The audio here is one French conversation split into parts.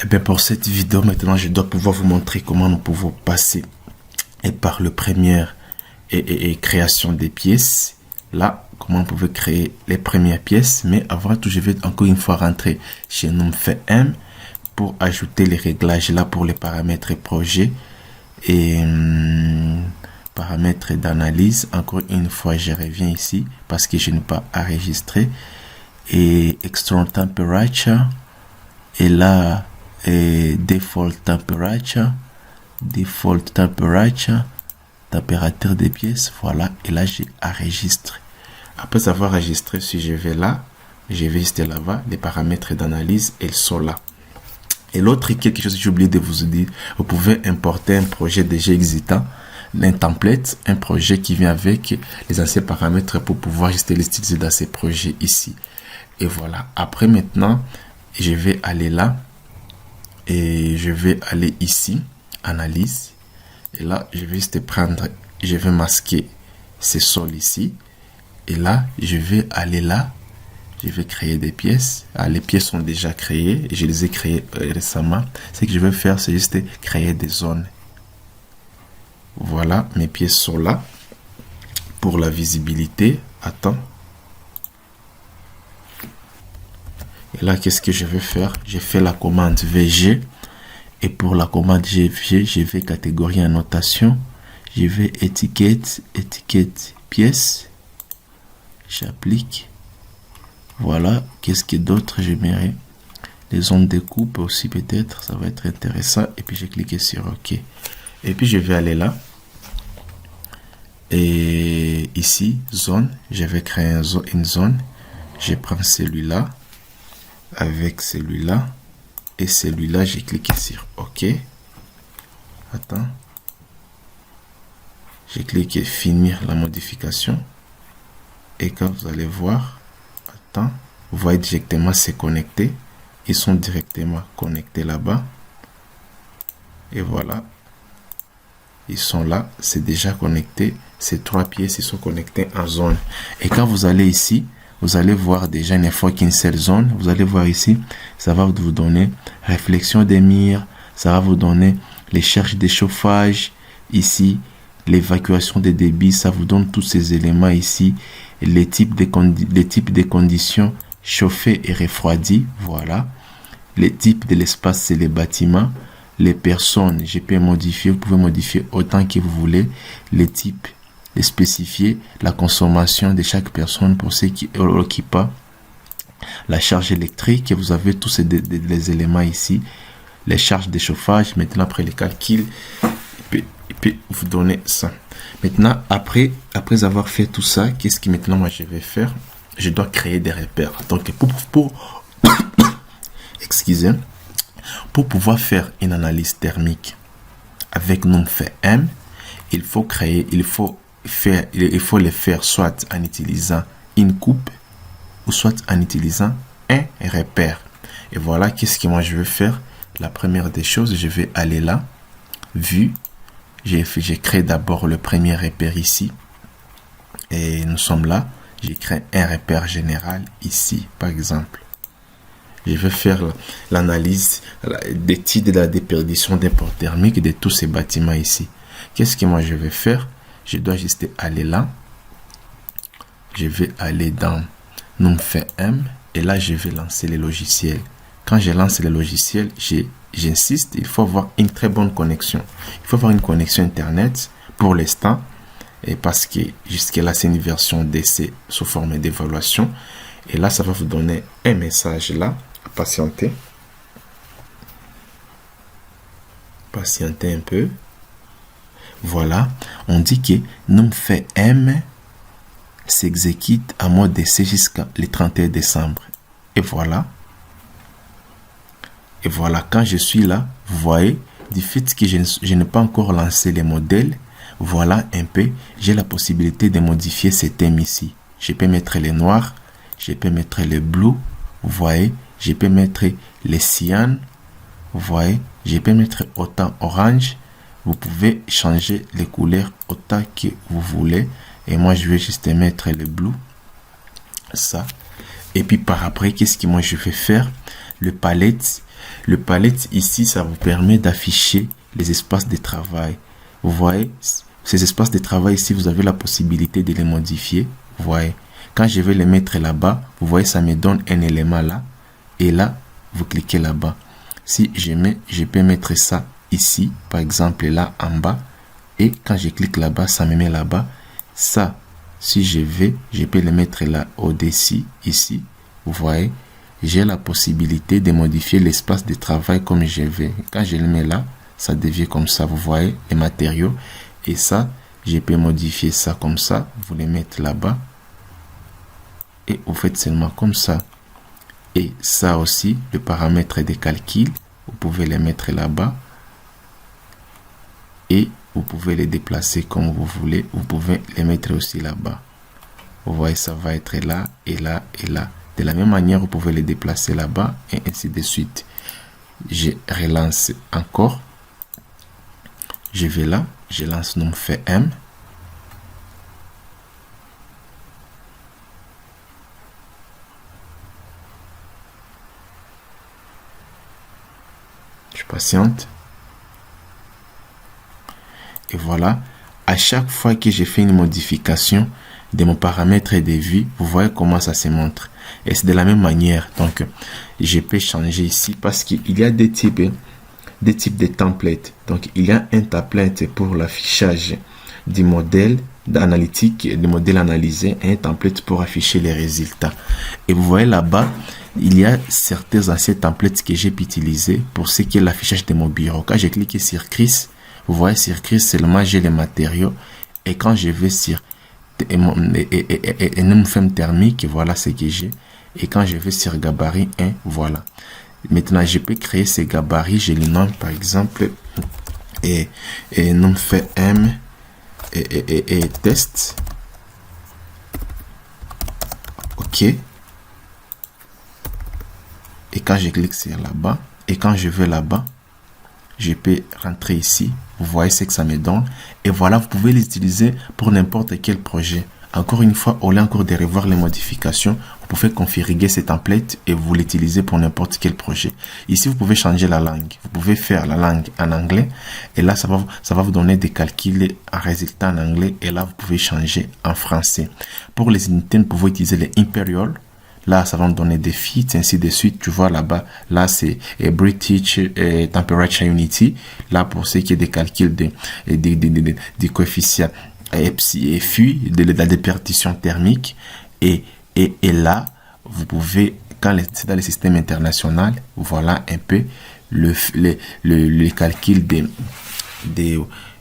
Et bien pour cette vidéo, maintenant, je dois pouvoir vous montrer comment nous pouvons passer et par le première et création des pièces. Là, comment on pouvait créer les premières pièces. Mais avant tout, je vais encore une fois rentrer chez NumFM pour ajouter les réglages là pour les paramètres projet et paramètres d'analyse. Encore une fois, je reviens ici parce que je n'ai pas enregistré. Et external temperature. Et là, default temperature, température des pièces, voilà. Et là, j'ai enregistré. Après avoir enregistré, si je vais là, je vais juste là-bas, les paramètres d'analyse, ils sont là. Et l'autre, quelque chose que j'ai oublié de vous dire, vous pouvez importer un projet déjà existant, un template, un projet qui vient avec les anciens paramètres pour pouvoir juste les utiliser dans ces projets ici. Et voilà. Après, maintenant, je vais aller là et je vais aller ici, analyse. Et là, je vais juste prendre, je vais masquer ces sols ici. Et là, je vais aller là. Je vais créer des pièces. Ah, les pièces sont déjà créées. Je les ai créées récemment. Ce que je vais faire, c'est juste créer des zones. Voilà, mes pièces sont là. Pour la visibilité, attends. Et là, qu'est-ce que je vais faire? J'ai fait la commande VG. Et pour la commande VG, je vais catégorie annotation. Je vais étiquette pièce. J'applique. Voilà, qu'est-ce que d'autre je mets? Les zones de coupe aussi peut-être, ça va être intéressant. Et puis j'ai cliqué sur OK. Et puis je vais aller là. Et ici, zone, je vais créer une zone. Je prends celui-là avec celui-là. Et celui-là, j'ai cliqué sur OK. Attends. J'ai cliqué finir la modification. Et quand vous allez voir, vous voyez directement c'est connecté. Ils sont directement connectés là-bas. Et voilà. Ils sont là. C'est déjà connecté. Ces trois pièces, ils sont connectés en zone. Et quand vous allez ici, vous allez voir déjà une fois qu'une seule zone. Vous allez voir ici, ça va vous donner réflexion des murs. Ça va vous donner les charges de chauffage. Ici, l'évacuation des débits. Ça vous donne tous ces éléments ici. Les types de conditions chauffées et refroidies, voilà. Les types de l'espace, c'est les bâtiments. Les personnes, je peux modifier, vous pouvez modifier autant que vous voulez. Les types, les spécifier, la consommation de chaque personne pour ceux qui occupent pas. La charge électrique, vous avez tous ces les éléments ici. Les charges de chauffage, maintenant après les calculs, il peut vous donner ça. Maintenant, après avoir fait tout ça, qu'est-ce que maintenant moi je vais faire? Je dois créer des repères. Donc, excusez, pour pouvoir faire une analyse thermique avec NumFM, il faut les faire soit en utilisant une coupe ou soit en utilisant un repère. Et voilà, qu'est-ce que moi je vais faire? La première des choses, je vais aller là, vue. J'ai créé d'abord le premier repère ici. Et nous sommes là. J'ai créé un repère général ici, par exemple. Je vais faire l'analyse des types de la déperdition d'import thermique de tous ces bâtiments ici. Qu'est-ce que moi je vais faire? Je dois juste aller là. Je vais aller dans NumFM. Et là, je vais lancer les logiciels. Quand je lance les logiciels, j'insiste, il faut avoir une très bonne connexion. Il faut avoir une connexion Internet pour l'instant. Et parce que jusque-là, c'est une version d'essai sous forme d'évaluation. Et là, ça va vous donner un message là. Patientez. Patientez un peu. Voilà. On dit que NumFM s'exécute en mode d'essai jusqu'à le 31 décembre. Et voilà. Et voilà, quand je suis là, vous voyez, du fait que je n'ai pas encore lancé les modèles, voilà un peu, j'ai la possibilité de modifier ces thèmes ici. Je peux mettre les noirs, je peux mettre les bleus, vous voyez, je peux mettre les cyan, vous voyez, je peux mettre autant orange. Vous pouvez changer les couleurs autant que vous voulez. Et moi, je vais juste mettre le bleu. Ça. Et puis par après, qu'est-ce que moi je vais faire? le palette. Le palette ici, ça vous permet d'afficher les espaces de travail. Vous voyez, ces espaces de travail ici, vous avez la possibilité de les modifier. Vous voyez, quand je vais les mettre là-bas, vous voyez, ça me donne un élément là. Et là, vous cliquez là-bas. Si je peux mettre ça ici, par exemple là en bas. Et quand je clique là-bas, ça me met là-bas. Ça, si je peux le mettre là au-dessus, ici. Vous voyez, j'ai la possibilité de modifier l'espace de travail comme je veux. Quand je le mets là, ça devient comme ça. Vous voyez les matériaux. Et ça, je peux modifier ça comme ça. Vous les mettez là-bas. Et vous faites seulement comme ça. Et ça aussi, le paramètre de calcul, vous pouvez les mettre là-bas. Et vous pouvez les déplacer comme vous voulez. Vous pouvez les mettre aussi là-bas. Vous voyez, ça va être là et là et là. De la même manière, vous pouvez les déplacer là-bas et ainsi de suite. Je relance encore. Je vais là. Je lance nom fait M. Je patiente. Et voilà, à chaque fois que j'ai fait une modification de mon paramètre de vue, vous voyez comment ça se montre. Et c'est de la même manière. Donc, je peux changer ici parce qu'il y a des types de templates. Donc, il y a un template pour l'affichage du modèle analytique, du modèle analysé, et un template pour afficher les résultats. Et vous voyez là-bas, il y a certains anciens templates que j'ai pu utiliser pour ce qui est l'affichage de mon bureau. Quand j'ai cliqué sur Chris, vous voyez sur Chris seulement j'ai les matériaux. Et quand je vais sur une femme thermique, voilà ce que j'ai. Et quand je vais sur gabarit 1, voilà. Maintenant, je peux créer ces gabarits. Je les nomme par exemple et nom fait M et test. OK. Et quand je clique sur là-bas, et quand je vais là-bas, je peux rentrer ici. Vous voyez ce que ça me donne. Et voilà, vous pouvez les utiliser pour n'importe quel projet. Encore une fois, au lieu encore de revoir les modifications, vous pouvez configurer ces templates et vous l'utilisez pour n'importe quel projet. Ici, vous pouvez changer la langue. Vous pouvez faire la langue en anglais. Et là, ça va vous donner des calculs en résultat en anglais. Et là, vous pouvez changer en français. Pour les unités, vous pouvez utiliser les Imperial. Là, ça va me donner des feats, ainsi de suite. Tu vois là-bas, là, c'est British Temperature Unity. Là, pour ce qui est des calculs des coefficients et FU, de la déperdition thermique. Et là, vous pouvez, quand c'est dans le système international, voilà un peu le calcul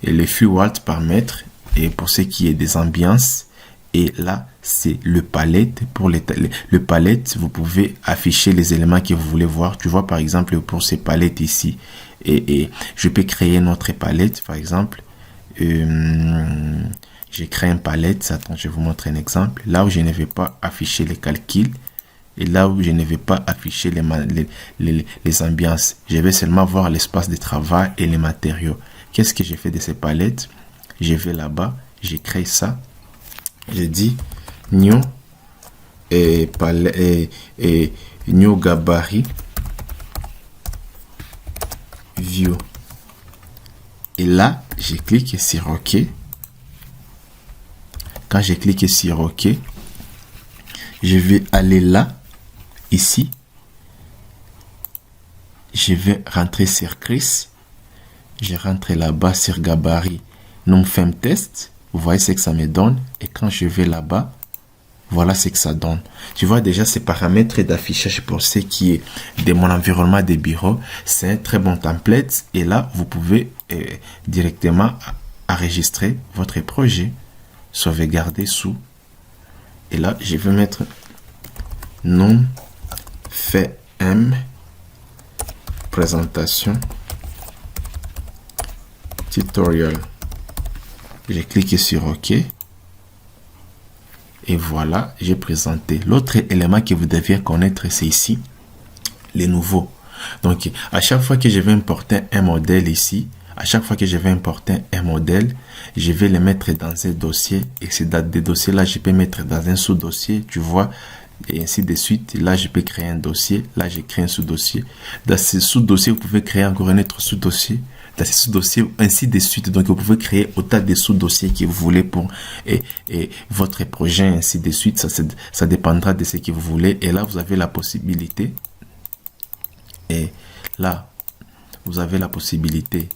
le flux watt par mètre. Et pour ce qui est des ambiances, et là, c'est le palette. Pour le palette, vous pouvez afficher les éléments que vous voulez voir. Tu vois, par exemple, pour ces palettes ici. Et je peux créer notre palette, par exemple. J'ai créé une palette. Attends, je vais vous montrer un exemple. Là où je ne vais pas afficher les calculs. Et là où je ne vais pas afficher les ambiances. Je vais seulement voir l'espace de travail et les matériaux. Qu'est-ce que j'ai fait de ces palettes? Je vais là-bas. J'ai créé ça. J'ai dit new new gabarit view. Et là, j'ai cliqué sur OK. Quand j'ai cliqué sur OK, je vais aller là, ici. Je vais rentrer sur Chris. Je rentre là-bas sur gabarit nom femme test. Vous voyez ce que ça me donne. Et quand je vais là-bas, voilà ce que ça donne. Tu vois déjà ces paramètres d'affichage pour ce qui est de mon environnement de bureau. C'est un très bon template. Et là, vous pouvez directement enregistrer votre projet. Sauvegarder sous. Et là, je vais mettre nom fait M présentation tutorial. J'ai cliqué sur OK. Et voilà, j'ai présenté. L'autre élément que vous deviez connaître, c'est ici, les nouveaux. Donc, à chaque fois que je vais importer un modèle ici, à chaque fois que je vais importer un modèle, je vais le mettre dans un dossier. Et ces dossiers-là, je peux mettre dans un sous-dossier. Tu vois, et ainsi de suite. Là, je peux créer un dossier. Là, j'ai créé un sous-dossier. Dans ce sous-dossier, vous pouvez créer encore un autre sous-dossier. Dans ce sous-dossier, ainsi de suite. Donc, vous pouvez créer autant de sous-dossiers que vous voulez pour et votre projet, ainsi de suite. Ça dépendra de ce que vous voulez. Et là, vous avez la possibilité. Et là, vous avez la possibilité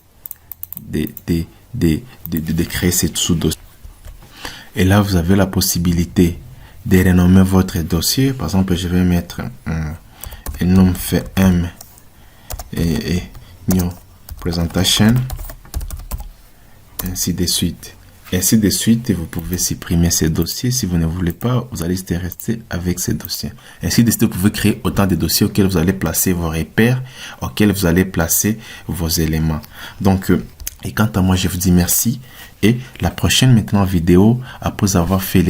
de créer ces sous-dossiers. Et là, vous avez la possibilité de renommer votre dossier. Par exemple, je vais mettre un nom fait M et new presentation, ainsi de suite. Ainsi de suite, vous pouvez supprimer ces dossiers. Si vous ne voulez pas, vous allez rester avec ces dossiers. Ainsi de suite, vous pouvez créer autant de dossiers auxquels vous allez placer vos repères, auxquels vous allez placer vos éléments. Donc, et quant à moi, je vous dis merci. Et la prochaine maintenant vidéo, après avoir fait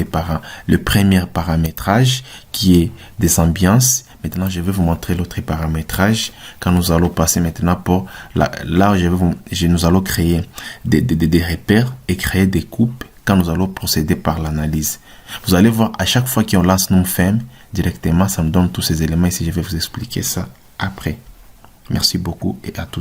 le premier paramétrage qui est des ambiances, maintenant je vais vous montrer l'autre paramétrage quand nous allons passer maintenant pour là nous allons créer des repères et créer des coupes quand nous allons procéder par l'analyse. Vous allez voir à chaque fois qu'on lance NumFem directement, ça me donne tous ces éléments ici. Je vais vous expliquer ça après. Merci beaucoup et à tout.